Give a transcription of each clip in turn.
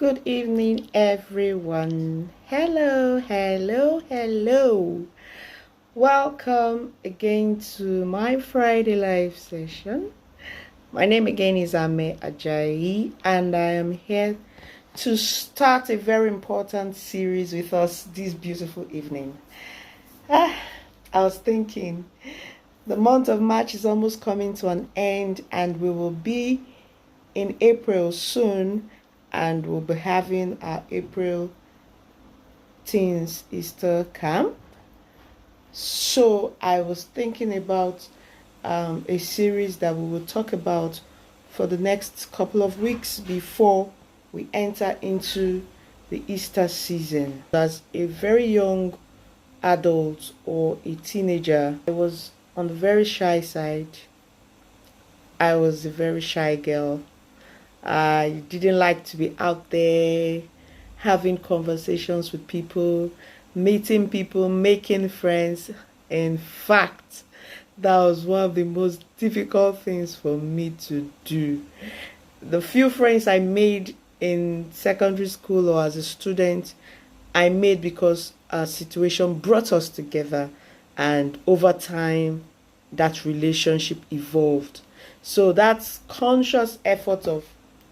Good evening, everyone. Hello. Welcome again to my Friday live session. My name again is Ame Ajayi, and I am here to start a very important series with us this beautiful evening. I was thinking the month of March is almost coming to an end, and we will be in April soon, and we'll be having our April Teens Easter camp. So I was thinking about a series that we will talk about for the next couple of weeks before we enter into the Easter season. As a very young adult or a teenager, I was on the very shy side. I was a very shy girl. I didn't like to be out there having conversations with people, meeting people, making friends. In fact, that was one of the most difficult things for me to do. The few friends I made in secondary school or as a student, I made because a situation brought us together, and over time, that relationship evolved. So that's conscious effort of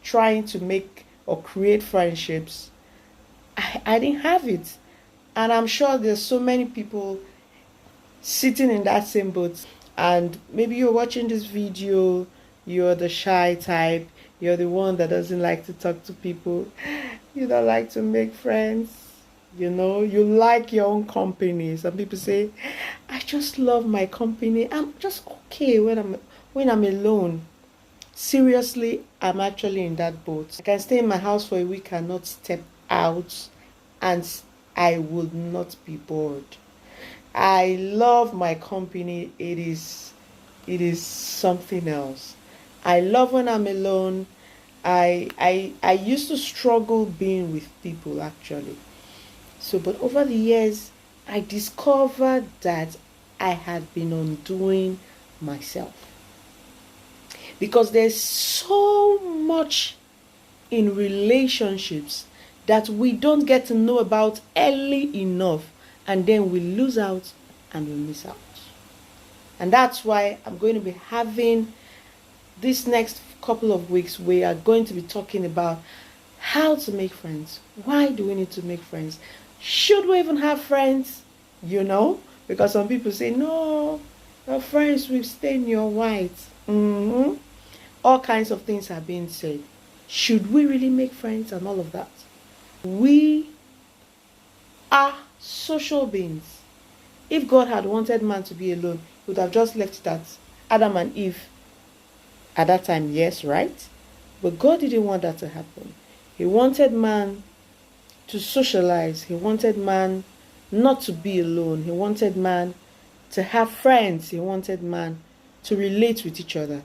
trying to make or create friendships. I didn't have it. And I'm sure there's so many people sitting in that same boat. And maybe you're watching this video, you're the shy type, you're the one that doesn't like to talk to people, you don't like to make friends, you like your own company. Some people say, I just love my company. I'm just okay when I'm alone. Seriously, I'm actually in that boat. I can stay in my house for a week and not step out, and I would not be bored. I love my company. It is something else. I love when I'm alone. I used to struggle being with people actually. So but over the years I discovered that I had been undoing myself. Because there's so much in relationships that we don't get to know about early enough, and then we lose out and we miss out. And that's why I'm going to be having this next couple of weeks, we are going to be talking about how to make friends. Why do we need to make friends? Should we even have friends? Because some people say, no, your friends will stain your white. All kinds of things are being said. Should we really make friends and all of that? We are social beings. If God had wanted man to be alone, he would have just left it at Adam and Eve at that time, yes, right? But God didn't want that to happen. He wanted man to socialize. He wanted man not to be alone. He wanted man to have friends. He wanted man to relate with each other.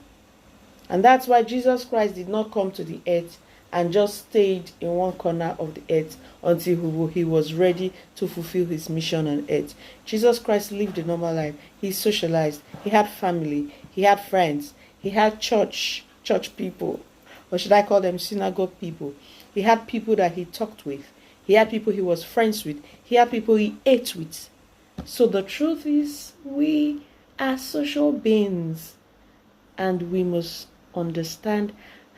And that's why Jesus Christ did not come to the earth and just stayed in one corner of the earth until he was ready to fulfill his mission on earth. Jesus Christ lived a normal life. He socialized. He had family. He had friends. He had church people. Or should I call them synagogue people? He had people that he talked with. He had people he was friends with. He had people he ate with. So the truth is, we are social beings, and we must understand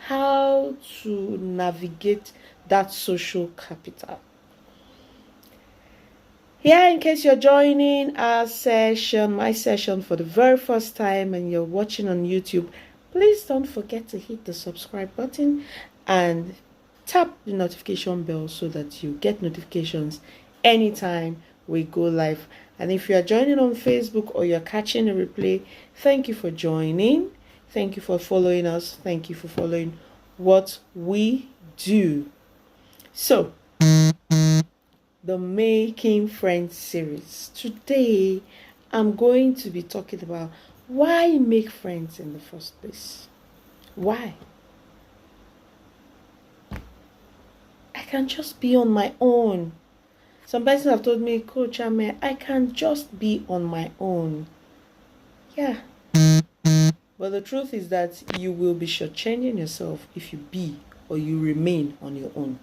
how to navigate that social capital. Yeah, in case you're joining my session for the very first time and you're watching on YouTube, please don't forget to hit the subscribe button and tap the notification bell so that you get notifications anytime we go live. And if you are joining on Facebook or you're catching a replay, thank you for joining. Thank you for following us. Thank you for following what we do. So, the Making Friends series. Today, I'm going to be talking about why make friends in the first place. Why? I can just be on my own. Some persons have told me, Coach Ame, I can just be on my own. Yeah. But the truth is that you will be shortchanging yourself if you be or you remain on your own.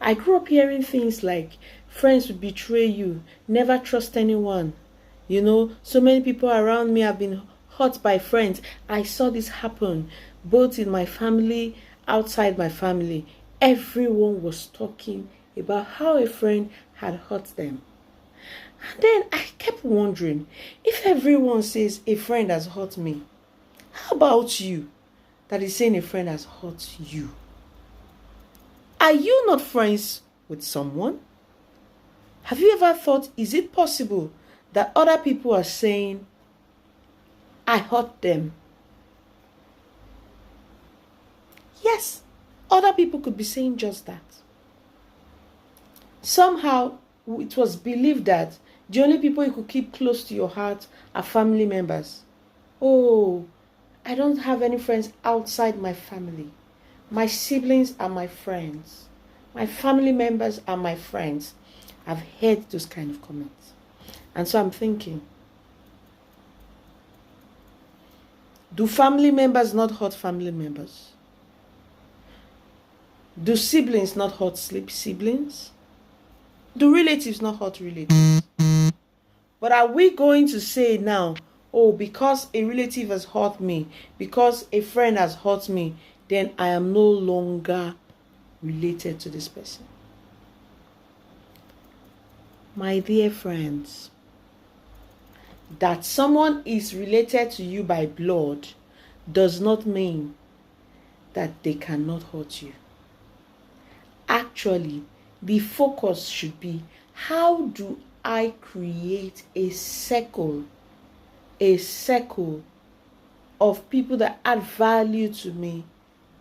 I grew up hearing things like friends will betray you, never trust anyone. So many people around me have been hurt by friends. I saw this happen both in my family, outside my family. Everyone was talking about how a friend had hurt them. And then I kept wondering, if everyone says a friend has hurt me, how about you that is saying a friend has hurt you? Are you not friends with someone? Have you ever thought, is it possible that other people are saying, I hurt them? Yes, other people could be saying just that. Somehow, it was believed that the only people you could keep close to your heart are family members. Oh, I don't have any friends outside my family. My siblings are my friends. My family members are my friends. I've heard those kind of comments. And so I'm thinking, do family members not hurt family members? Do siblings not hurt siblings? Do relatives not hurt relatives? But are we going to say now, oh, because a relative has hurt me, because a friend has hurt me, then I am no longer related to this person? My dear friends, that someone is related to you by blood does not mean that they cannot hurt you. Actually, the focus should be, how do I create a circle of people that add value to me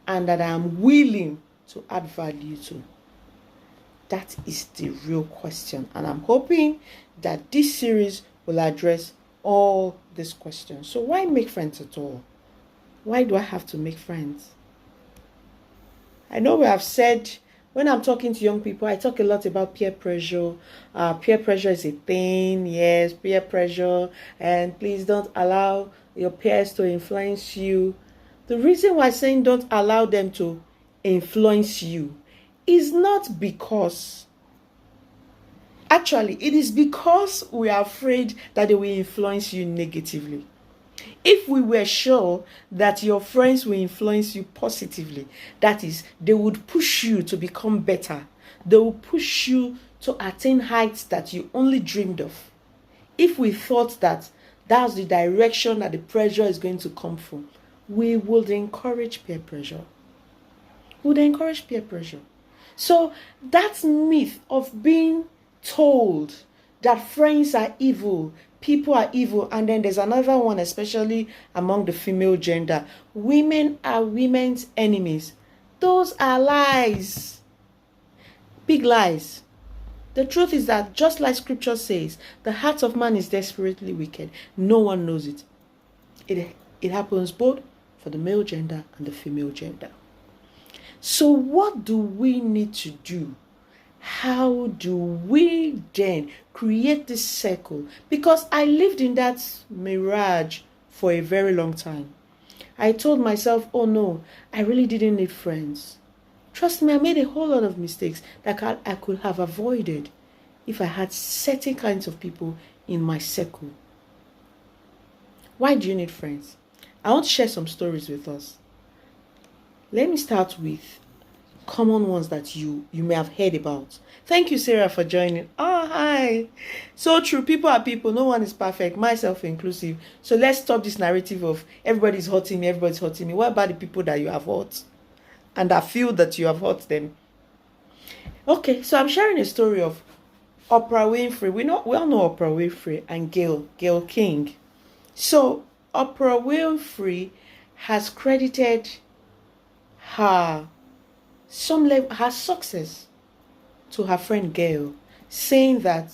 and that I am willing to add value to? That is the real question. And I'm hoping that this series will address all these questions. So why make friends at all? Why do I have to make friends? I know we have said, when I'm talking to young people, I talk a lot about peer pressure. Peer pressure is a thing. Yes, peer pressure. And please don't allow your peers to influence you. The reason why I'm saying don't allow them to influence you is not because, actually, it is because we are afraid that they will influence you negatively. If we were sure that your friends will influence you positively, that is, they would push you to become better, they will push you to attain heights that you only dreamed of. If we thought that that's the direction that the pressure is going to come from, we would encourage peer pressure. So that myth of being told that friends are evil, people are evil, and then there's another one, especially among the female gender, women are women's enemies. Those are lies. Big lies. The truth is that, just like scripture says, the heart of man is desperately wicked. No one knows it. It happens both for the male gender and the female gender. So what do we need to do? How do we then create this circle? Because I lived in that mirage for a very long time. I told myself, oh no, I really didn't need friends. Trust me, I made a whole lot of mistakes that I could have avoided if I had certain kinds of people in my circle. Why do you need friends? I want to share some stories with us. Let me start with common ones that you may have heard about. Thank you, Sarah, for joining. Oh, hi. So true. People are people. No one is perfect, myself inclusive. So let's stop this narrative of everybody's hurting me, everybody's hurting me. What about the people that you have hurt and that feel that you have hurt them? Okay, so I'm sharing a story of Oprah Winfrey. We all know Oprah Winfrey and Gayle King. So Oprah Winfrey has credited her success to her friend Gayle, saying that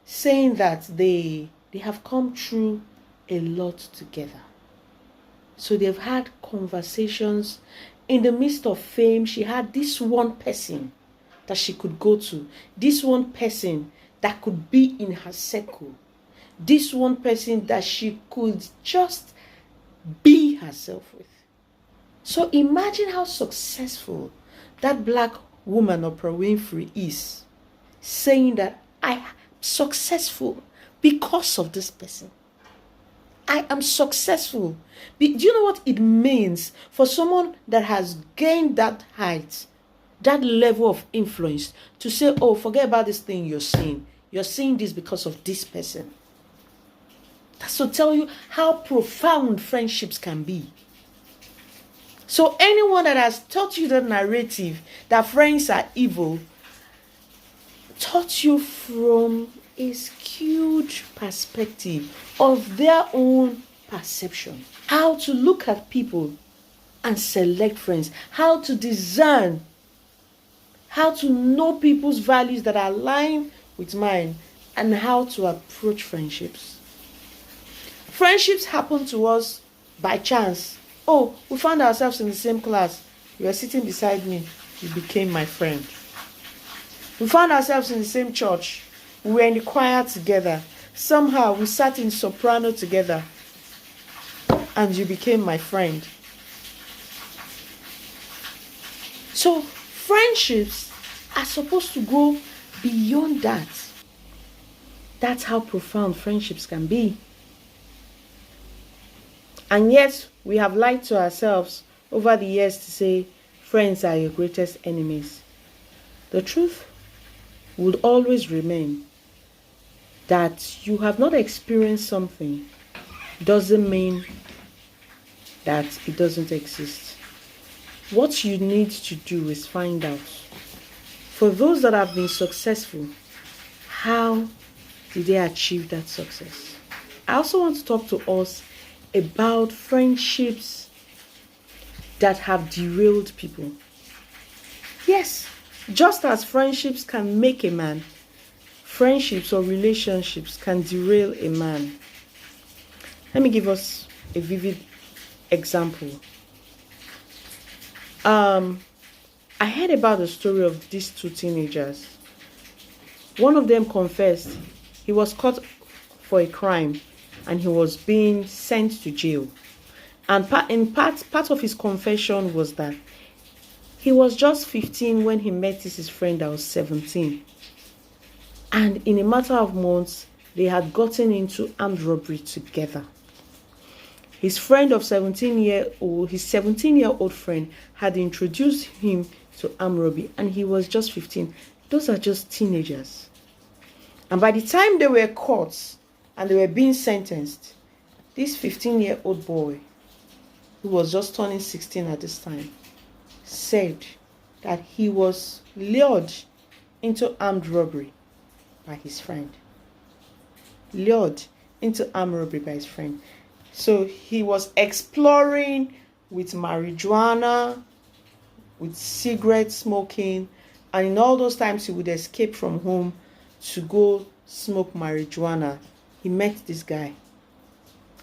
they have come through a lot together. So they've had conversations. In the midst of fame, she had this one person that she could go to, this one person that could be in her circle, this one person that she could just be herself with. So imagine how successful that black woman Oprah Winfrey is, saying that I am successful because of this person. I am successful. Do you know what it means for someone that has gained that height, that level of influence, to say, oh, forget about this thing you're seeing. You're seeing this because of this person. That's to tell you how profound friendships can be. So anyone that has taught you the narrative that friends are evil, taught you from a skewed perspective of their own perception. How to look at people and select friends. How to discern. How to know people's values that align with mine. And how to approach friendships. Friendships happen to us by chance. Oh, we found ourselves in the same class. You were sitting beside me. You became my friend. We found ourselves in the same church. We were in the choir together. Somehow we sat in soprano together. And you became my friend. So friendships are supposed to go beyond that. That's how profound friendships can be. And yet we have lied to ourselves over the years to say friends are your greatest enemies. The truth would always remain that you have not experienced something doesn't mean that it doesn't exist. What you need to do is find out. For those that have been successful, how did they achieve that success? I also want to talk to us about friendships that have derailed people. Yes, just as friendships can make a man, friendships or relationships can derail a man. Let me give us a vivid example. I heard about the story of these two teenagers. One of them confessed he was caught for a crime and he was being sent to jail. And part of his confession was that he was just 15 when he met his friend that was 17. And in a matter of months, they had gotten into armed robbery together. His friend of 17-year-old, his 17-year-old friend had introduced him to armed robbery and he was just 15. Those are just teenagers. And by the time they were caught and they were being sentenced, this 15-year-old boy, who was just turning 16 at this time, said that he was lured into armed robbery by his friend. Lured into armed robbery by his friend. So he was exploring with marijuana, with cigarette smoking, and in all those times he would escape from home to go smoke marijuana. He met this guy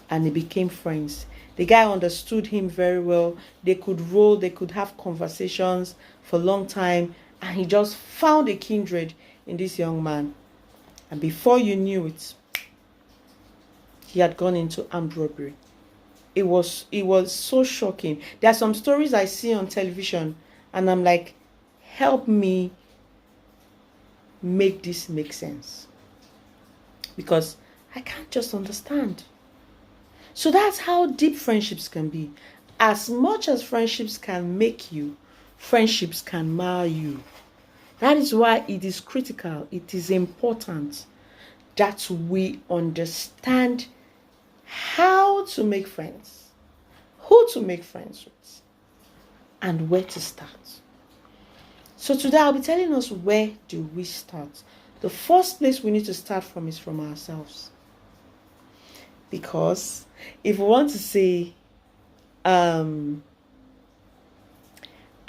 and they became friends. The guy understood him very well. They could roll, they could have conversations for a long time, and he just found a kindred in this young man. And before you knew it, he had gone into armed robbery. It was so shocking. There are some stories I see on television and I'm like, help me make this make sense. Because I can't just understand. So that's how deep friendships can be. As much as friendships can make you, friendships can mar you. That is why it is critical, it is important that we understand how to make friends, who to make friends with, and where to start. So today I'll be telling us, where do we start? The first place we need to start from is from ourselves. Because if we want to say, I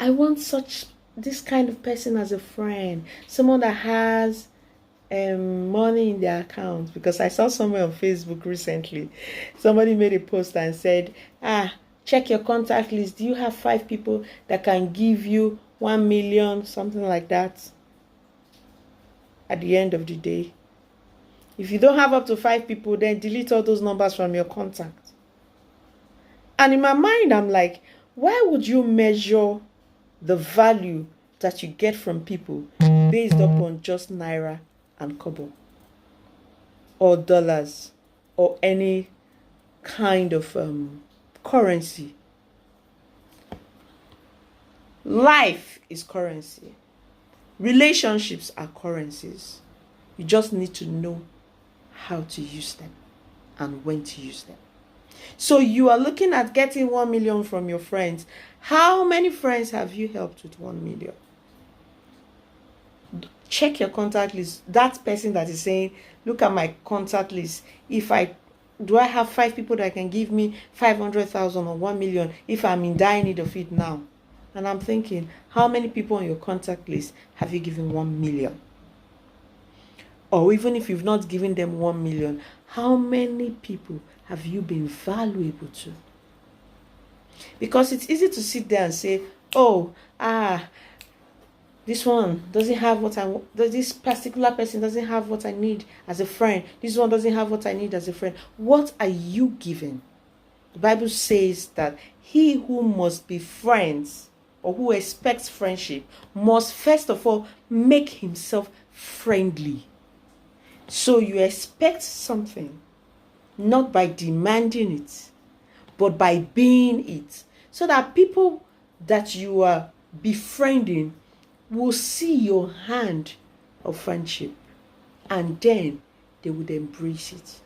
want this kind of person as a friend, someone that has money in their account, because I saw somewhere on Facebook recently, somebody made a post and said, check your contact list. Do you have 5 people that can give you 1 million, something like that, at the end of the day? If you don't have up to 5 people, then delete all those numbers from your contact. And in my mind, I'm like, why would you measure the value that you get from people based upon just naira and kobo or dollars or any kind of currency. Life is currency. Relationships are currencies. You just need to know how to use them and when to use them. So you are looking at getting 1 million from your friends. How many friends have you helped with 1 million? Check your contact list. That person that is saying, look at my contact list. Do I have 5 people that can give me 500,000 or 1 million if I'm in dire need of it now? And I'm thinking, how many people on your contact list have you given 1 million? Or even if you've not given them 1 million, how many people have you been valuable to? Because it's easy to sit there and say, oh, this one doesn't have what I want. This particular person doesn't have what I need as a friend. This one doesn't have what I need as a friend. What are you giving? The Bible says that he who must be friends or who expects friendship must first of all make himself friendly. So you expect something not by demanding it, but by being it, so that people that you are befriending will see your hand of friendship and then they would embrace it.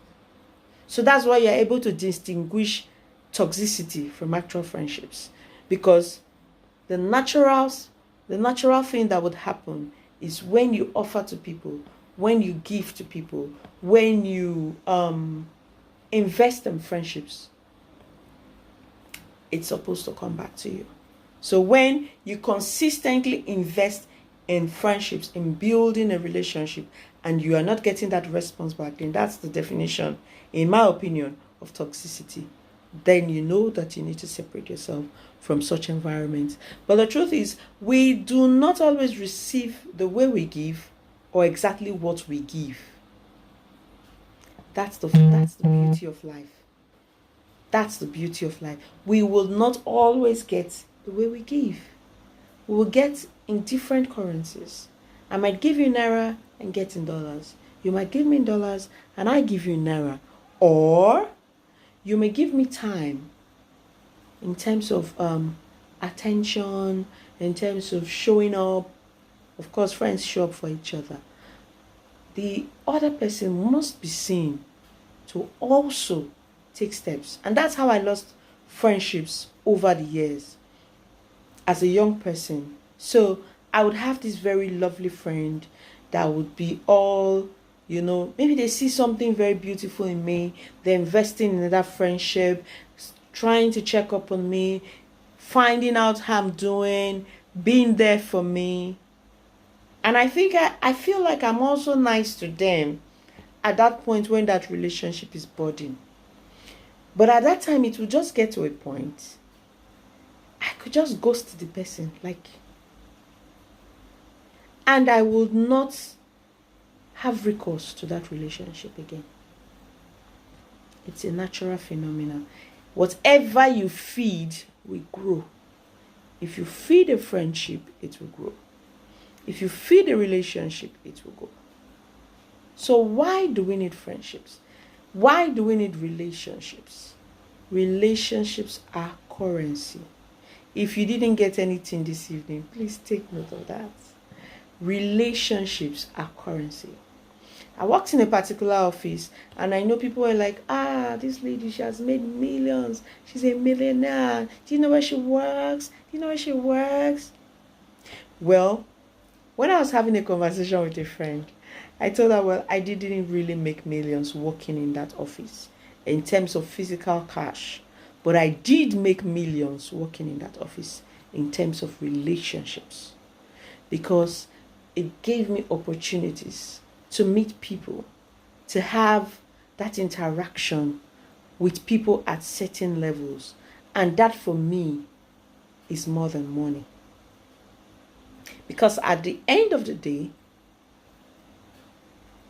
So that's why you're able to distinguish toxicity from actual friendships, because the natural thing that would happen is when you offer to people, when you give to people, when you invest in friendships, it's supposed to come back to you. So when you consistently invest in friendships, in building a relationship, and you are not getting that response back, then that's the definition, in my opinion, of toxicity. Then you know that you need to separate yourself from such environments. But the truth is, we do not always receive the way we give or exactly what we give. That's the beauty of life. That's the beauty of life. We will not always get the way we give. We will get in different currencies. I might give you naira and get in dollars. You might give me in dollars and I give you in naira. Or you may give me time in terms of attention, in terms of showing up. Of course, friends show up for each other. The other person must be seen to also take steps. And that's how I lost friendships over the years as a young person. So I would have this very lovely friend that would be all, maybe they see something very beautiful in me. They're investing in that friendship, trying to check up on me, finding out how I'm doing, being there for me. And I think I feel like I'm also nice to them at that point when that relationship is budding. But at that time, it will just get to a point I could just ghost the person, and I would not have recourse to that relationship again. It's a natural phenomenon. Whatever you feed will grow. If you feed a friendship, it will grow. If you feed a relationship, it will grow. So why do we need friendships? Why do we need relationships? Relationships are currency. If you didn't get anything this evening, please take note of that. Relationships are currency. I worked in a particular office and I know people were like, this lady, she has made millions. She's a millionaire. Do you know where she works? Well, when I was having a conversation with a friend, I told her, well, I didn't really make millions working in that office in terms of physical cash. But I did make millions working in that office in terms of relationships, because it gave me opportunities to meet people, to have that interaction with people at certain levels. And that for me is more than money. Because at the end of the day,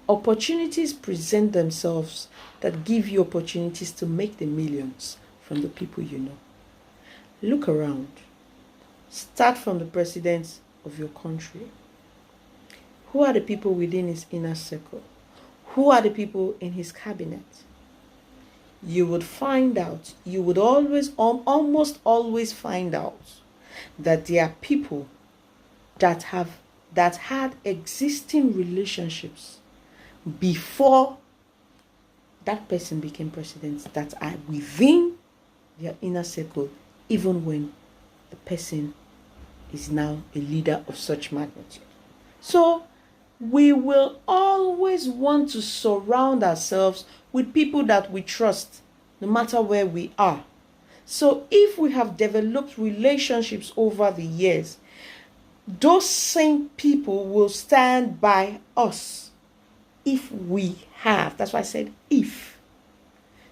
opportunities present themselves that give you opportunities to make the millions from the people you know. Look around. Start from the president of your country? Who are the people within his inner circle? Who are the people in his cabinet? You would find out, you would almost always find out that there are people that had existing relationships before that person became president, that are within their inner circle, even when the person is now a leader of such magnitude. So we will always want to surround ourselves with people that we trust, no matter where we are. So if we have developed relationships over the years, those same people will stand by us if we have. That's why I said if.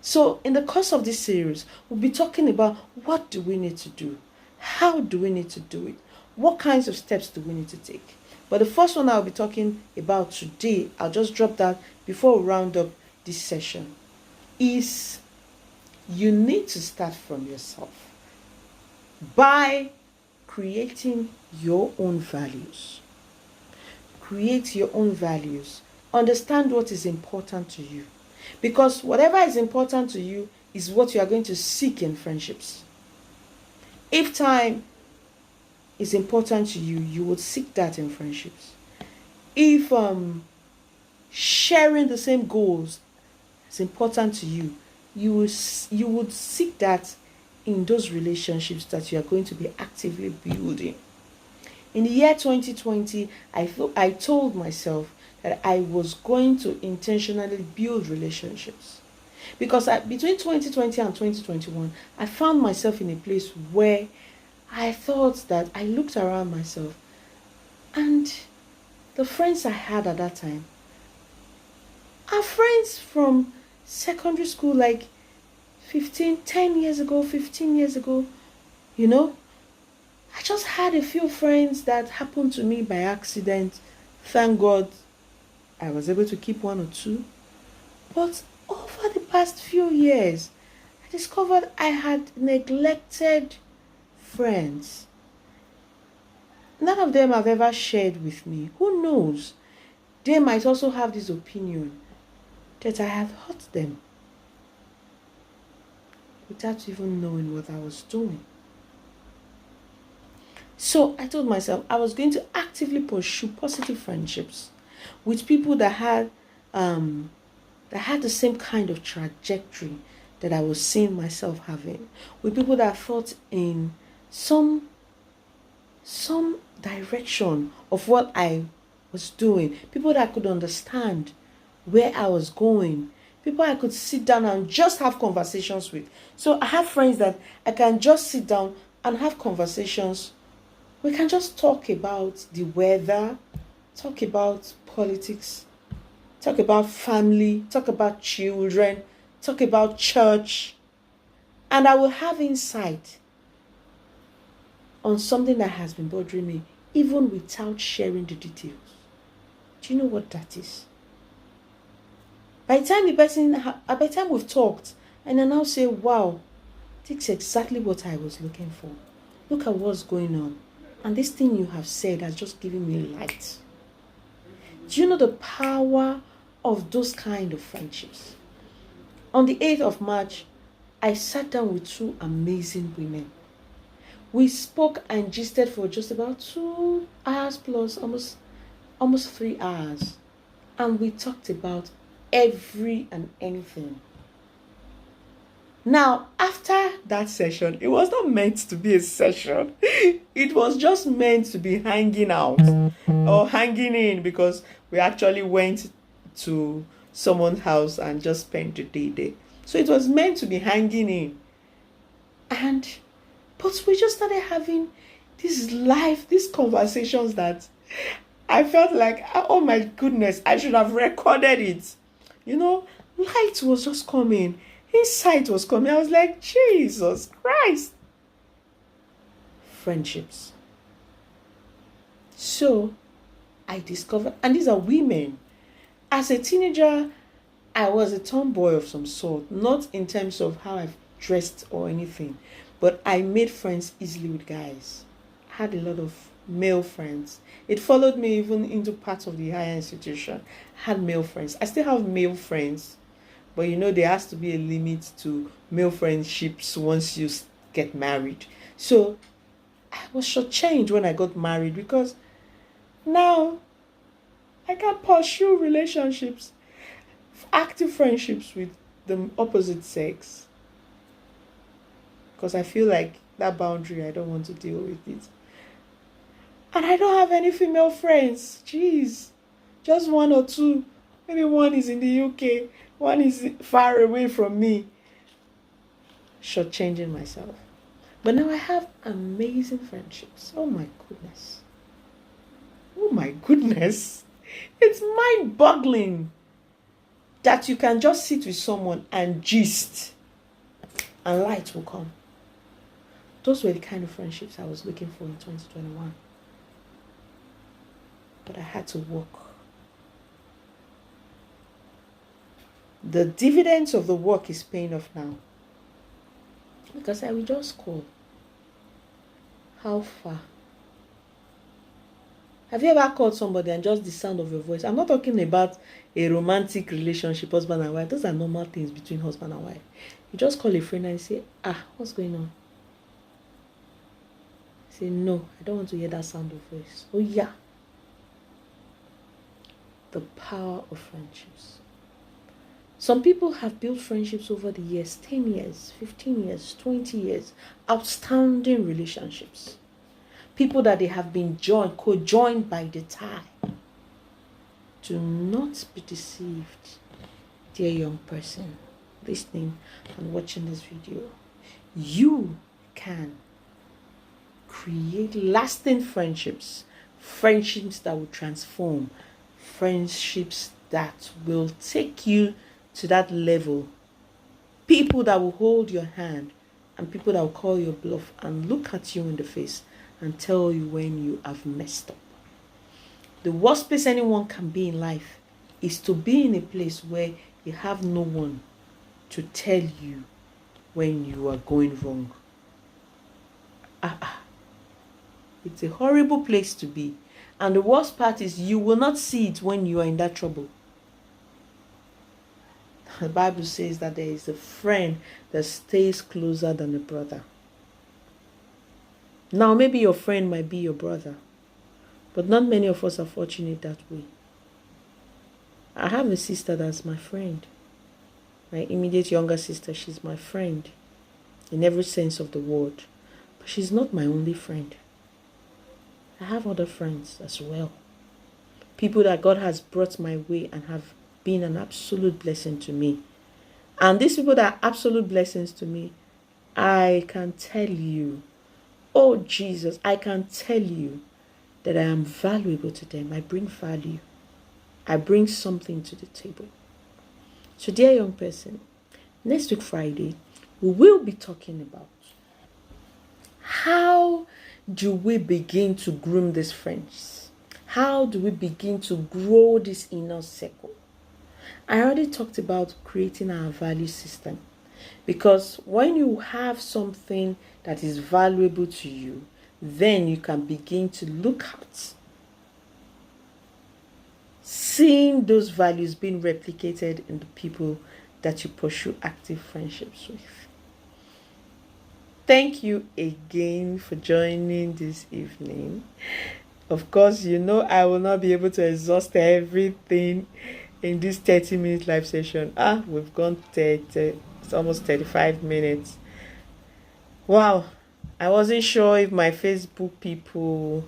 So in the course of this series, we'll be talking about what do we need to do? How do we need to do it? What kinds of steps do we need to take? But the first one I'll be talking about today, I'll just drop that before we round up this session, is you need to start from yourself by creating your own values. Create your own values. Understand what is important to you. Because whatever is important to you is what you are going to seek in friendships. If time is important to you, you would seek that in friendships. If sharing the same goals is important to you, you would seek that in those relationships that you are going to be actively building. In the year 2020, I told myself that I was going to intentionally build relationships. Because between 2020 and 2021, I found myself in a place where I thought that I looked around myself and the friends I had at that time are friends from secondary school, like 10 years ago, 15 years ago. You know, I just had a few friends that happened to me by accident. Thank God I was able to keep one or two. But over the past few years, I discovered I had neglected friends. None of them have ever shared with me. Who knows? They might also have this opinion that I have hurt them without even knowing what I was doing. So I told myself I was going to actively pursue positive friendships with people that had the same kind of trajectory that I was seeing myself having, with people that thought in some direction of what I was doing, people that could understand where I was going, people I could sit down and just have conversations with. So I have friends that I can just sit down and have conversations. We can just talk about the weather, talk about politics, talk about family, talk about children, talk about church, and I will have insight on something that has been bothering me, even without sharing the details. Do you know what that is? By the time we've talked, and I now say, wow, this is exactly what I was looking for. Look at what's going on. And this thing you have said has just given me light. Do you know the power of those kind of friendships? On the 8th of March, I sat down with two amazing women. We spoke and gisted for just about 2 hours plus, almost 3 hours. And we talked about every and anything. Now, after that session, it was not meant to be a session. It was just meant to be hanging out or hanging in, because we actually went to someone's house and just spent the day there. So it was meant to be hanging in. But we just started having these conversations that I felt like, oh my goodness, I should have recorded it. You know, light was just coming. Insight was coming. I was like, Jesus Christ. Friendships. So I discovered, and these are women. As a teenager, I was a tomboy of some sort, not in terms of how I've dressed or anything, but I made friends easily with guys. I had a lot of male friends. It followed me even into parts of the higher institution. I had male friends. I still have male friends, but there has to be a limit to male friendships once you get married. So I was shortchanged when I got married because now I can pursue relationships, active friendships with the opposite sex, because I feel like that boundary, I don't want to deal with it. And I don't have any female friends. Jeez. Just one or two. Maybe one is in the UK, one is far away from me. Shortchanging myself. But now I have amazing friendships. Oh my goodness. Oh my goodness. It's mind-boggling that you can just sit with someone and gist and light will come. Those were the kind of friendships I was looking for in 2021. But I had to work. The dividends of the work is paying off now. Because I will just call. How far? Have you ever called somebody and just the sound of your voice? I'm not talking about a romantic relationship, husband and wife. Those are normal things between husband and wife. You just call a friend and say, what's going on? Say, no, I don't want to hear that sound of voice. Oh, yeah. The power of friendships. Some people have built friendships over the years, 10 years, 15 years, 20 years, outstanding relationships. People that they have been co-joined by the tie. Do not be deceived, dear young person listening and watching this video. You can create lasting friendships, friendships that will transform, friendships that will take you to that level. People that will hold your hand and people that will call your bluff and look at you in the face and tell you when you have messed up. The worst place anyone can be in life is to be in a place where you have no one to tell you when you are going wrong. It's a horrible place to be. And the worst part is you will not see it when you are in that trouble. The Bible says that there is a friend that stays closer than a brother. Now, maybe your friend might be your brother, but not many of us are fortunate that way. I have a sister that's my friend. My immediate younger sister, she's my friend in every sense of the word. But she's not my only friend. I have other friends as well. People that God has brought my way and have been an absolute blessing to me. And these people that are absolute blessings to me, I can tell you, oh Jesus, I can tell you that I am valuable to them. I bring value. I bring something to the table. So dear young person, next week Friday, we will be talking about how do we begin to groom these friends? How do we begin to grow this inner circle? I already talked about creating our value system. Because when you have something that is valuable to you, then you can begin to look at seeing those values being replicated in the people that you pursue active friendships with. Thank you again for joining this evening. Of course, I will not be able to exhaust everything in this 30-minute live session. We've gone 30, it's almost 35 minutes. Wow, I wasn't sure if my Facebook people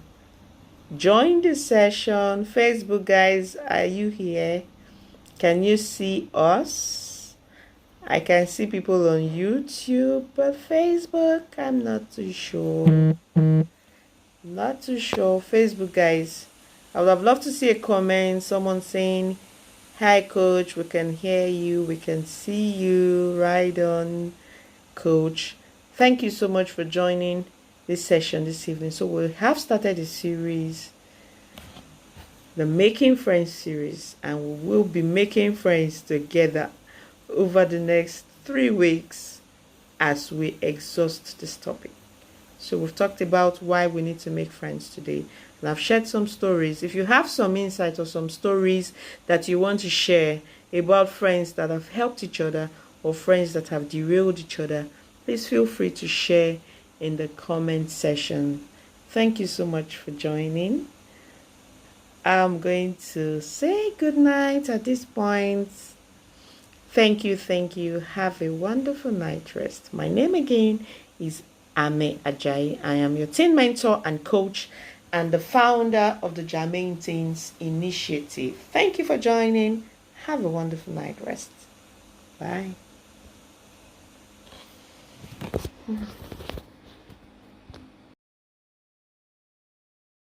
joined this session. Facebook guys, are you here? Can you see us? I can see people on YouTube, but Facebook, I'm not too sure. Not too sure. Facebook guys, I would have loved to see a comment, someone saying, hi coach, we can hear you, we can see you. Right on, coach. Thank you so much for joining this session this evening. So we have started a series, the Making Friends series, and we will be making friends together over the next 3 weeks as we exhaust this topic. So we've talked about why we need to make friends today. And I've shared some stories. If you have some insights or some stories that you want to share about friends that have helped each other or friends that have derailed each other, please feel free to share in the comment section. Thank you so much for joining. I'm going to say good night at this point. Thank you, thank you. Have a wonderful night rest. My name again is Ame Ajayi. I am your teen mentor and coach and the founder of the Jamaican Teens Initiative. Thank you for joining. Have a wonderful night rest. Bye.